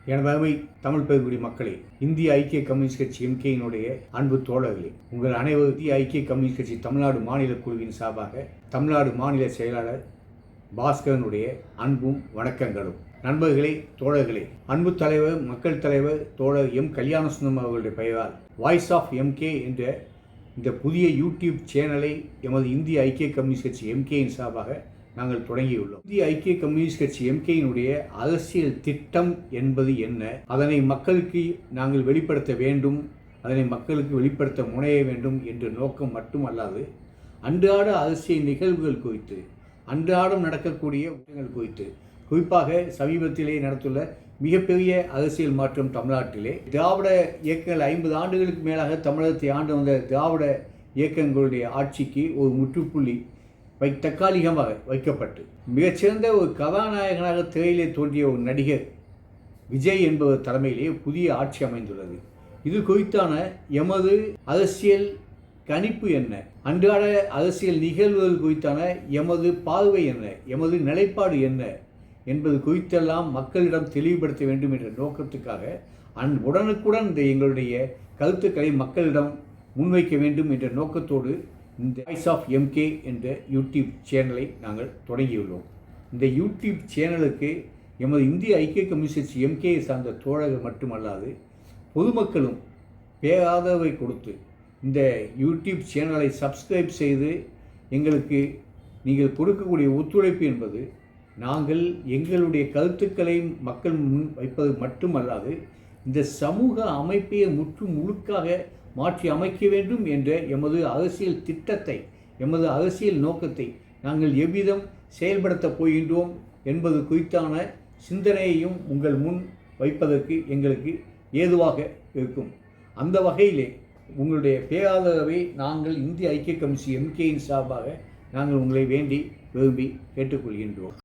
எனது அருமை தமிழ் பெருங்குடி மக்களே, இந்திய ஐக்கிய கம்யூனிஸ்ட் கட்சி எம்கேயினுடைய அன்பு தோழர்களே, உங்கள் அனைவரும் இந்திய ஐக்கிய கம்யூனிஸ்ட் கட்சி தமிழ்நாடு மாநில குழுவின் சார்பாக தமிழ்நாடு மாநில செயலாளர் பாஸ்கரனுடைய அன்பும் வணக்கங்களும். நண்பர்களே, தோழர்களே, அன்பு தலைவர், மக்கள் தலைவர் தோழர் எம் கல்யாணசுந்தரம் அவர்களுடைய பெயரால் வாய்ஸ் ஆஃப் எம்கே என்ற இந்த புதிய யூடியூப் சேனலை எமது இந்திய ஐக்கிய கம்யூனிஸ்ட் கட்சி எம்கேயின் சார்பாக நாங்கள் தொடங்கியுள்ளோம். இந்திய ஐக்கிய கம்யூனிஸ்ட் கட்சி எம்கேயினுடைய அரசியல் திட்டம் என்பது என்ன, அதனை மக்களுக்கு நாங்கள் வெளிப்படுத்த வேண்டும், அதனை மக்களுக்கு வெளிப்படுத்த முனைய வேண்டும் என்ற நோக்கம் மட்டுமல்லாது, அன்றாட அரசியல் நிகழ்வுகள் குறித்து, அன்றாடம் நடக்கக்கூடிய விஷயங்கள் குறித்து, குறிப்பாக சமீபத்திலே நடத்துள்ள மிகப்பெரிய அரசியல் மாற்றம் தமிழ்நாட்டிலே திராவிட இயக்கங்கள் 50 ஆண்டுகளுக்கு மேலாக தமிழகத்தை ஆண்டு வந்த திராவிட இயக்கங்களுடைய ஆட்சிக்கு ஒரு முற்றுப்புள்ளி தற்காலிகமாக வைக்கப்பட்டு மிகச்சிறந்த ஒரு கதாநாயகனாக திரையிலே தோன்றிய ஒரு நடிகர் விஜய் என்பவர் தலைமையிலே புதிய ஆட்சி அமைந்துள்ளது. இது குறித்தான எமது அரசியல் கணிப்பு என்ன, அன்றாட அரசியல் நிகழ்வுகள் குறித்தான எமது பார்வை என்ன, எமது நிலைப்பாடு என்ன என்பது குறித்தெல்லாம் மக்களிடம் தெளிவுபடுத்த வேண்டும் என்ற நோக்கத்துக்காக உடனுக்குடன் இந்த எங்களுடைய கருத்துக்களை மக்களிடம் முன்வைக்க வேண்டும் என்ற நோக்கத்தோடு இந்த வாய்ஸ் ஆஃப் எம்கே என்ற யூடியூப் சேனலை நாங்கள் தொடங்கியுள்ளோம். இந்த யூடியூப் சேனலுக்கு எமது இந்திய ஐக்கிய கம்யூனிஸ்ட் எம்கே சார்ந்த தோழர்கள் மட்டுமல்லாது பொதுமக்களும் பேராதரவை கொடுத்து இந்த யூடியூப் சேனலை சப்ஸ்கிரைப் செய்து எங்களுக்கு நீங்கள் கொடுக்கக்கூடிய ஒத்துழைப்பு என்பது நாங்கள் எங்களுடைய கருத்துக்களை மக்கள் முன் வைப்பது மட்டுமல்லாது இந்த சமூக அமைப்பையை முழுக்காக மாற்றி அமைக்க வேண்டும் என்ற எமது அரசியல் திட்டத்தை, எமது அரசியல் நோக்கத்தை நாங்கள் எவ்விதம் செயல்படுத்தப் போகின்றோம் என்பது குறித்தான சிந்தனையையும் உங்கள் முன் வைப்பதற்கு எங்களுக்கு ஏதுவாக இருக்கும். அந்த வகையிலே உங்களுடைய பேராதரவை நாங்கள் இந்திய ஐக்கிய கம்யூனிஸ்ட் எம்கேயின் சார்பாக நாங்கள் உங்களை வேண்டி விரும்பி கேட்டுக்கொள்கின்றோம்.